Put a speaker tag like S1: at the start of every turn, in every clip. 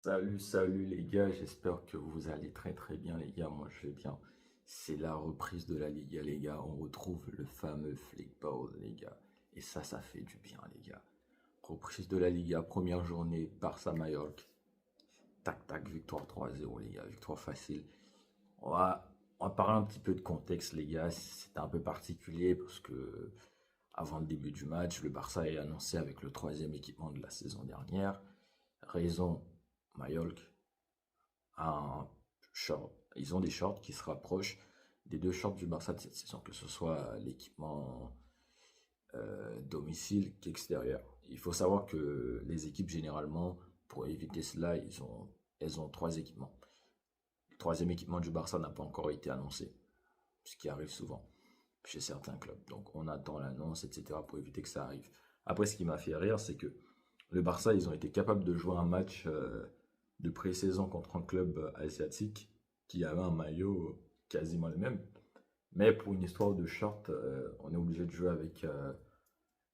S1: Salut les gars, j'espère que vous allez très bien les gars, moi je vais bien. C'est la reprise de la Liga les gars, on retrouve le fameux Flickball les gars. Et ça fait du bien les gars. Reprise de la Liga, première journée, Barça-Mallorca. Tac tac, victoire 3-0 les gars, victoire facile. On va, on va parler un petit peu de contexte les gars, c'était un peu particulier parce que avant le début du match, le Barça est annoncé avec le troisième équipement de la saison dernière. Raison, Mallorca un short. Ils ont des shorts qui se rapprochent des deux shorts du Barça de cette saison, que ce soit l'équipement domicile qu'extérieur. Il faut savoir que les équipes, généralement, pour éviter cela, elles ont trois équipements. Le troisième équipement du Barça n'a pas encore été annoncé, ce qui arrive souvent chez certains clubs. Donc on attend l'annonce, etc. pour éviter que ça arrive. Après, ce qui m'a fait rire, c'est que le Barça, ils ont été capables de jouer un match de pré-saison contre un club asiatique qui avait un maillot quasiment le même. Mais pour une histoire de short, on est obligé de jouer avec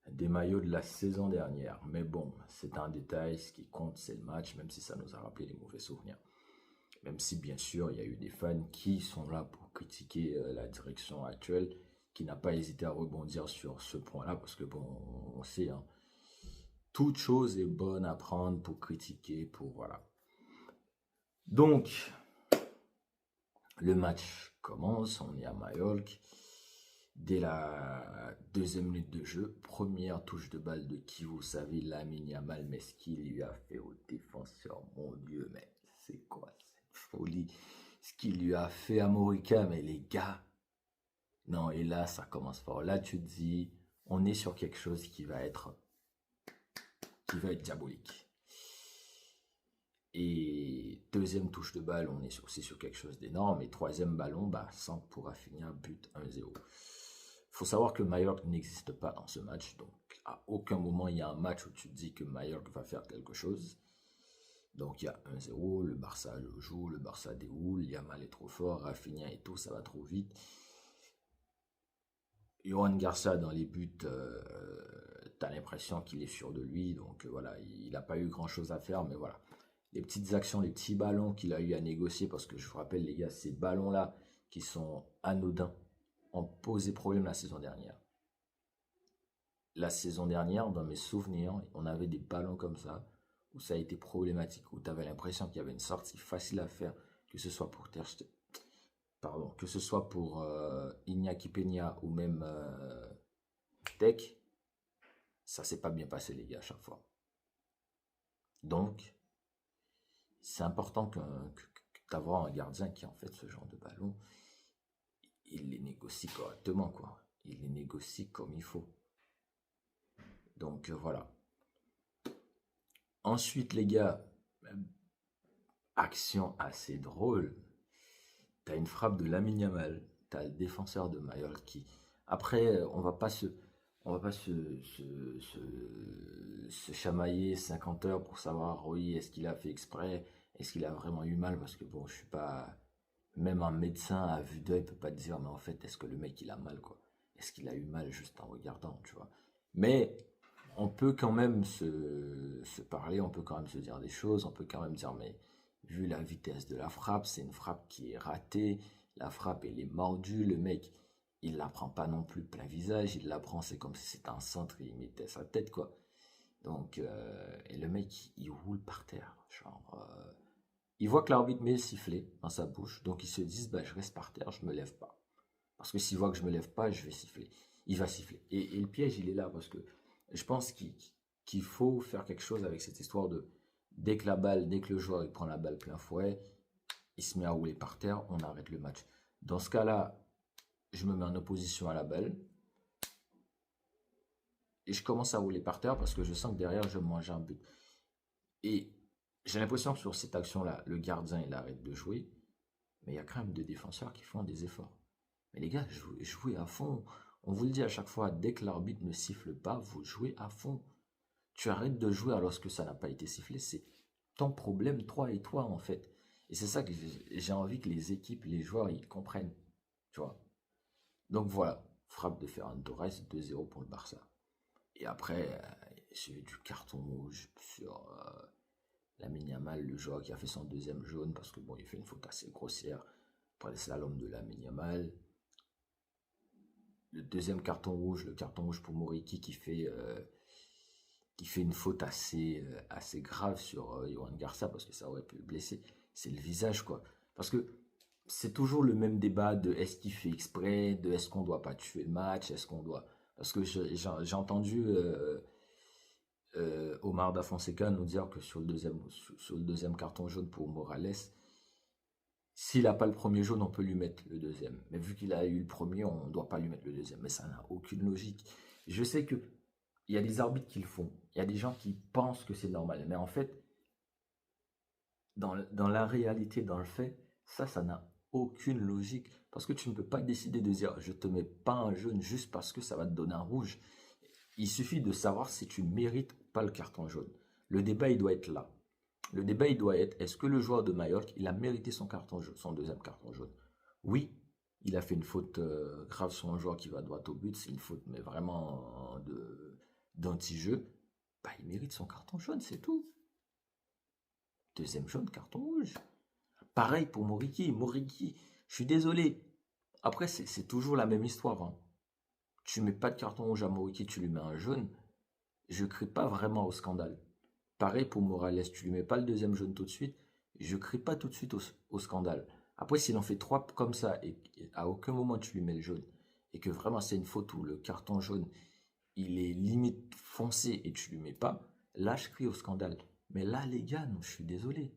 S1: des maillots de la saison dernière. Mais bon, c'est un détail. Ce qui compte, c'est le match, même si ça nous a rappelé des mauvais souvenirs. Même si, bien sûr, il y a eu des fans qui sont là pour critiquer la direction actuelle, qui n'a pas hésité à rebondir sur ce point-là, parce que bon, on sait, hein, toute chose est bonne à prendre pour critiquer, pour voilà. Donc, le match commence, on est à Mallorca. Dès la deuxième minute de jeu, première touche de balle de qui vous savez, Lamine Yamal, mais ce qu'il lui a fait au défenseur, mon Dieu, mais c'est quoi cette folie? Ce qu'il lui a fait à Morica, mais les gars, non, et là ça commence fort. Là tu te dis, on est sur quelque chose qui va être diabolique. Et deuxième touche de balle, on est aussi sur quelque chose d'énorme. Et troisième ballon, bah, Sank pourra finir but 1-0. Il faut savoir que Mallorca n'existe pas dans ce match. Donc, à aucun moment, il y a un match où tu te dis que Mallorca va faire quelque chose. Donc, il y a 1-0, le Barça le joue, le Barça déroule, Yamal est trop fort, Rafinha et tout, ça va trop vite. Johan Garcia dans les buts, t'as l'impression qu'il est sûr de lui. Donc, voilà, il n'a pas eu grand-chose à faire, mais voilà les petites actions, les petits ballons qu'il a eu à négocier, parce que je vous rappelle les gars, ces ballons-là qui sont anodins ont posé problème la saison dernière. La saison dernière, dans mes souvenirs, on avait des ballons comme ça, où ça a été problématique, où tu avais l'impression qu'il y avait une sortie facile à faire, que ce soit pour pardon, que ce soit pour Iñaki Peña ou même Tech, ça s'est pas bien passé les gars à chaque fois. Donc, c'est important d'avoir un gardien qui en fait ce genre de ballon, il les négocie correctement, quoi. Il les négocie comme il faut. Donc voilà. Ensuite, les gars, action assez drôle. T'as une frappe de Lamine Yamal. T'as le défenseur de Mayol qui. Après, on va pas se chamailler 50 heures pour savoir, oui, est-ce qu'il a fait exprès, est-ce qu'il a vraiment eu mal, parce que bon, je suis pas. Même un médecin à vue d'œil peut pas te dire, mais en fait, est-ce que le mec il a mal, quoi? Est-ce qu'il a eu mal juste en regardant, tu vois? Mais on peut quand même se parler, on peut quand même se dire des choses, on peut quand même dire, mais vu la vitesse de la frappe, c'est une frappe qui est ratée, la frappe elle est mordue, le mec il la prend pas non plus plein visage, il la prend, c'est comme si c'était un centre et il mettait sa tête, quoi. Donc, et le mec il roule par terre, genre. Il voit que l'arbitre met le sifflet dans sa bouche, donc ils se disent, bah, je reste par terre, je me lève pas. Parce que s'il voit que je me lève pas, je vais siffler. Il va siffler. Et le piège, il est là, parce que je pense qu'il faut faire quelque chose avec cette histoire de, dès que le joueur il prend la balle plein fouet, il se met à rouler par terre, on arrête le match. Dans ce cas-là, je me mets en opposition à la balle, et je commence à rouler par terre parce que je sens que derrière, je vais me manger un but. Et j'ai l'impression que sur cette action-là, le gardien, il arrête de jouer, mais il y a quand même des défenseurs qui font des efforts. Mais les gars, jouez à fond. On vous le dit à chaque fois, dès que l'arbitre ne siffle pas, vous jouez à fond. Tu arrêtes de jouer alors que ça n'a pas été sifflé. C'est ton problème, toi et toi, en fait. Et c'est ça que j'ai envie que les équipes, les joueurs, ils comprennent. Tu vois. Donc voilà, frappe de Ferran Torres, 2-0 pour le Barça. Et après, j'ai eu du carton rouge sur Lamine Yamal, le joueur qui a fait son deuxième jaune, parce que bon, il fait une faute assez grossière après le slalom de Lamine Yamal. Le deuxième carton rouge, le carton rouge pour Moriki qui fait une faute assez grave sur Yohan Garcia parce que ça aurait pu le blesser. C'est le visage, quoi. Parce que c'est toujours le même débat de est-ce qu'il fait exprès, de est-ce qu'on doit pas tuer le match, est-ce qu'on doit. Parce que j'ai entendu Omar Da Fonseca nous dire que sur le deuxième carton jaune pour Morales, s'il n'a pas le premier jaune, on peut lui mettre le deuxième. Mais vu qu'il a eu le premier, on ne doit pas lui mettre le deuxième. Mais ça n'a aucune logique. Je sais que il y a des arbitres qui le font. Il y a des gens qui pensent que c'est normal. Mais en fait, dans la réalité, dans le fait, ça n'a aucune logique. Parce que tu ne peux pas décider de dire je te mets pas un jaune juste parce que ça va te donner un rouge. Il suffit de savoir si tu mérites ou pas le carton jaune. Le débat, il doit être là. Le débat, il doit être est-ce que le joueur de Mallorca, il a mérité son carton jaune, son deuxième carton jaune? Oui, il a fait une faute grave sur un joueur qui va droit au but. C'est une faute, mais vraiment d'anti-jeu. Bah, il mérite son carton jaune, c'est tout. Deuxième jaune, carton rouge. Pareil pour Moriki. Moriki, je suis désolé. Après, c'est toujours la même histoire, hein. Tu mets pas de carton rouge à Moriki, tu lui mets un jaune. Je crie pas vraiment au scandale. Pareil pour Morales, tu lui mets pas le deuxième jaune tout de suite. Je crie pas tout de suite au scandale. Après, s'il en fait trois comme ça et à aucun moment tu lui mets le jaune et que vraiment c'est une faute où le carton jaune il est limite foncé et tu lui mets pas, là je crie au scandale. Mais là les gars, non, je suis désolé.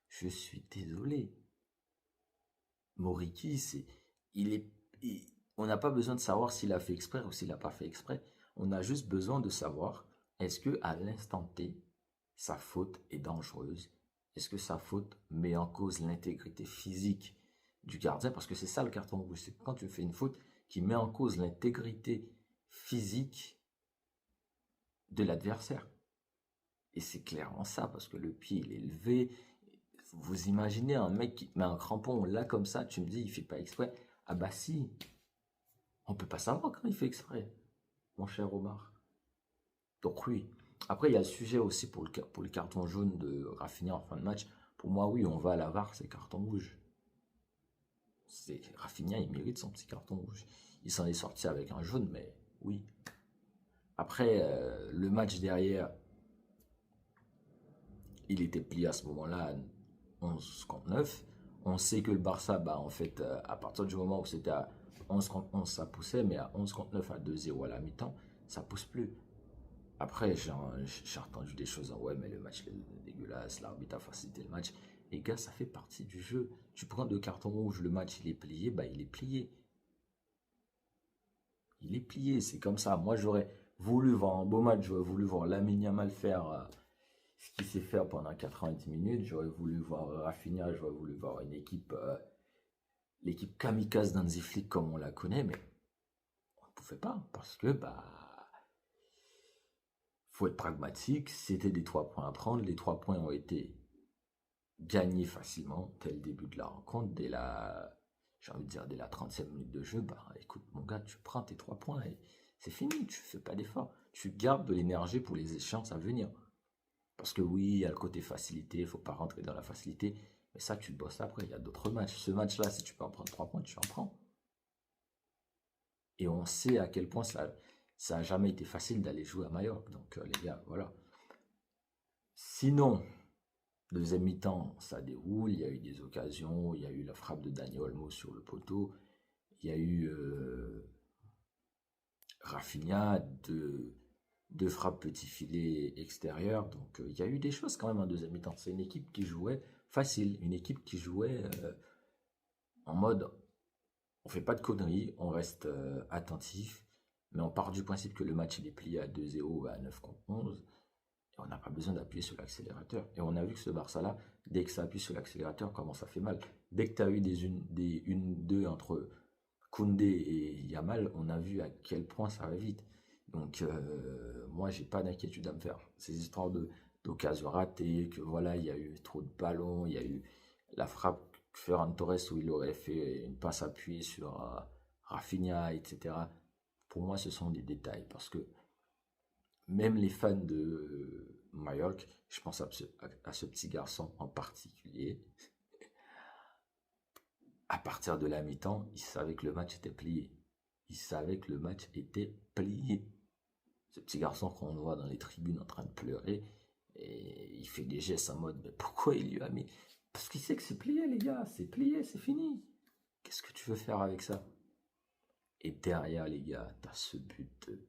S1: Je suis désolé. Moriki, il est, on n'a pas besoin de savoir s'il a fait exprès ou s'il n'a pas fait exprès. On a juste besoin de savoir est-ce que à l'instant T, sa faute est dangereuse? Est-ce que sa faute met en cause l'intégrité physique du gardien? Parce que c'est ça le carton rouge, c'est quand tu fais une faute qui met en cause l'intégrité physique de l'adversaire. Et c'est clairement ça, parce que le pied il est levé. Vous imaginez un mec qui te met un crampon là comme ça, tu me dis il fait pas exprès. Ah bah si, on peut pas savoir quand il fait exprès, mon cher Omar. Donc oui. Après, il y a le sujet aussi pour le carton jaune de Rafinha en fin de match. Pour moi, oui, on va à la VAR, c'est carton rouge. Rafinha, il mérite son petit carton rouge. Il s'en est sorti avec un jaune, mais oui. Après, le match derrière, il était plié à ce moment-là à 11 contre 9. On sait que le Barça, bah, en fait, à partir du moment où c'était à 11 contre 11, ça poussait, mais à 11 contre 9 à 2-0 à la mi-temps, ça pousse plus. Après, j'ai entendu des choses, ouais, mais le match est dégueulasse, l'arbitre a facilité le match. Les gars, ça fait partie du jeu. Tu prends deux cartons rouges, le match il est plié, bah il est plié. Il est plié, c'est comme ça. Moi, j'aurais voulu voir un beau match, j'aurais voulu voir Lamine Yamal faire ce qu'il sait faire pendant 90 minutes. J'aurais voulu voir Rafinha, j'aurais voulu voir une équipe, l'équipe kamikaze d'Hansi Flick comme on la connaît, mais on ne pouvait pas parce que bah faut être pragmatique. C'était des 3 points à prendre. Les 3 points ont été gagnés facilement dès le début de la rencontre, j'ai envie de dire dès la 30e minute de jeu. Bah écoute mon gars, tu prends tes 3 points et c'est fini. Tu fais pas d'effort. Tu gardes de l'énergie pour les échéances à venir. Parce que oui, il y a le côté facilité, il ne faut pas rentrer dans la facilité. Mais ça, tu bosses après. Il y a d'autres matchs. Ce match-là, si tu peux en prendre 3 points, tu en prends. Et on sait à quel point ça a jamais été facile d'aller jouer à Majorque. Donc, les gars, voilà. Sinon, deuxième mi-temps, ça déroule. Il y a eu des occasions. Il y a eu la frappe de Dani Olmo sur le poteau. Il y a eu Rafinha, deux frappes petit filet extérieur. Donc il y a eu des choses quand même en deuxième mi-temps. C'est une équipe qui jouait facile. Une équipe qui jouait en mode on fait pas de conneries, on reste attentif. Mais on part du principe que le match il est plié à 2-0 à 9 contre 11. Et on n'a pas besoin d'appuyer sur l'accélérateur. Et on a vu que ce Barça-là, dès que ça appuie sur l'accélérateur, comment ça fait mal. Dès que tu as eu des 1-2 entre Koundé et Yamal, on a vu à quel point ça va vite. Donc, moi, j'ai pas d'inquiétude à me faire. Ces histoires d'occasions ratées, que voilà, il y a eu trop de ballons, il y a eu la frappe Ferran Torres où il aurait fait une passe appuyée sur Rafinha, etc. Pour moi, ce sont des détails parce que même les fans Mallorca. Je pense à ce petit garçon en particulier. À partir de la mi-temps, il savait que le match était plié. Il savait que le match était plié. Ce petit garçon qu'on voit dans les tribunes en train de pleurer, et il fait des gestes en mode, mais pourquoi il lui a mis? Parce qu'il sait que c'est plié, les gars, c'est plié, c'est fini. Qu'est-ce que tu veux faire avec ça? Et derrière, les gars, t'as ce but de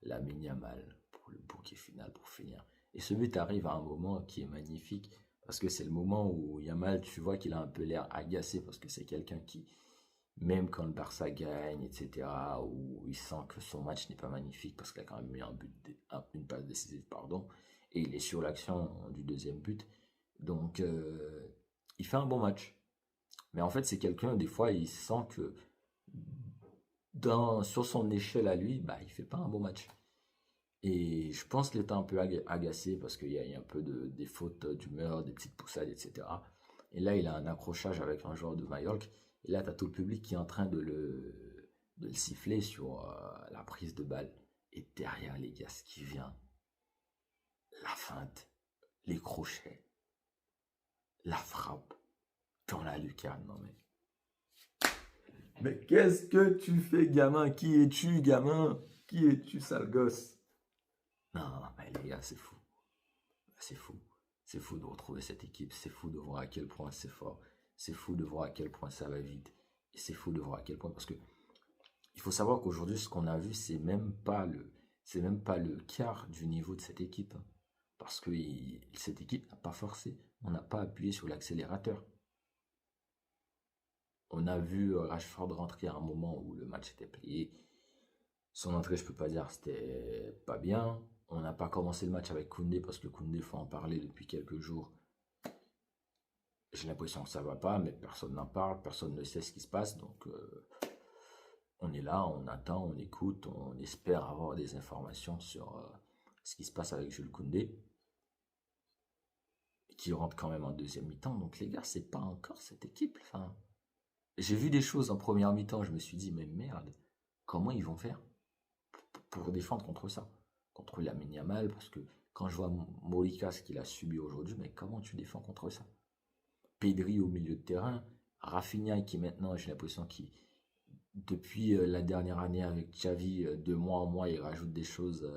S1: Lamine Yamal pour le bouquet final, pour finir. Et ce but arrive à un moment qui est magnifique, parce que c'est le moment où Yamal, tu vois qu'il a un peu l'air agacé, parce que c'est quelqu'un qui, même quand le Barça gagne, etc., où il sent que son match n'est pas magnifique, parce qu'il a quand même mis un but, une passe décisive, pardon, et il est sur l'action du deuxième but. Donc, il fait un bon match. Mais en fait, c'est quelqu'un, des fois, il sent que sur son échelle à lui, bah, il fait pas un bon match. Et je pense qu'il était un peu agacé parce qu'il y a un peu des fautes d'humeur, des petites poussades, etc. Et là, il a un accrochage avec un joueur de Mallorca. Et là, tu as tout le public qui est en train de le siffler sur la prise de balle. Et derrière, les gars, ce qui vient, la feinte, les crochets, la frappe dans la lucarne. Non mais qu'est-ce que tu fais, gamin? Qui es-tu, gamin? Qui es-tu, sale gosse? Non, mais les gars, c'est fou. C'est fou. C'est fou de retrouver cette équipe. C'est fou de voir à quel point c'est fort. C'est fou de voir à quel point ça va vite. Et c'est fou de voir à quel point. Parce que il faut savoir qu'aujourd'hui, ce qu'on a vu, c'est même pas le quart du niveau de cette équipe, hein. Parce que cette équipe n'a pas forcé. On n'a pas appuyé sur l'accélérateur. On a vu Rashford rentrer à un moment où le match était plié. Son entrée, je peux pas dire, c'était pas bien. On n'a pas commencé le match avec Koundé parce que Koundé, faut en parler depuis quelques jours. J'ai l'impression que ça va pas, mais personne n'en parle, personne ne sait ce qui se passe. Donc, on est là, on attend, on écoute, on espère avoir des informations sur ce qui se passe avec Jules Koundé, qui rentre quand même en deuxième mi-temps. Donc, les gars, c'est pas encore cette équipe. Enfin, j'ai vu des choses en première mi-temps, je me suis dit, mais merde, comment ils vont faire pour défendre contre ça, contre Lamine Yamal, parce que quand je vois Molika, ce qu'il a subi aujourd'hui, mais comment tu défends contre ça? Pedri au milieu de terrain, Rafinha qui maintenant, j'ai l'impression qu'il, depuis la dernière année avec Xavi, de mois en mois, il rajoute des choses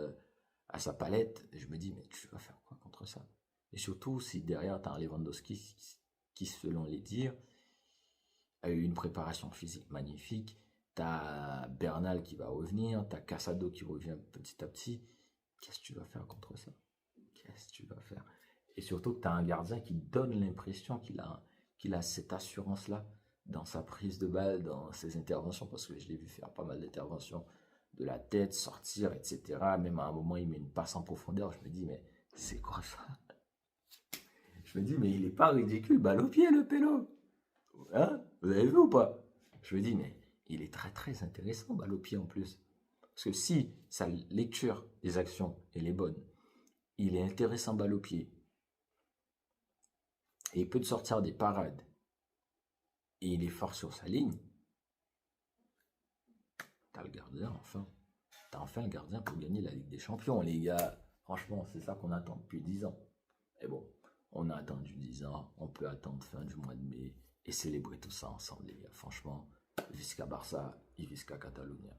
S1: à sa palette. Et je me dis, mais tu vas faire quoi contre ça? Et surtout, si derrière, tu as un Lewandowski qui, selon les dires, a eu une préparation physique magnifique. T'as Bernal qui va revenir, t'as Casado qui revient petit à petit. Qu'est-ce que tu vas faire contre ça? Qu'est-ce que tu vas faire? Et surtout que tu as un gardien qui donne l'impression qu'il a cette assurance-là dans sa prise de balle, dans ses interventions, parce que je l'ai vu faire pas mal d'interventions de la tête, sortir, etc. Même à un moment, il met une passe en profondeur. Je me dis, mais c'est quoi ça? Je me dis, mais il est pas ridicule, balle au pied, le pélo. Hein? Vous avez vu ou pas? Je me dis, mais il est très très intéressant, balle au pied en plus. Parce que si sa lecture des actions elle est bonne, il est intéressant balle au pied, et il peut te sortir des parades, et il est fort sur sa ligne, t'as le gardien enfin. T'as enfin le gardien pour gagner la Ligue des Champions, les gars. Franchement, c'est ça qu'on attend depuis 10 ans. Et bon, on a attendu 10 ans, on peut attendre fin du mois de mai, et célébrer tout ça ensemble, les gars. Franchement, Visca Barça et Visca Catalunya.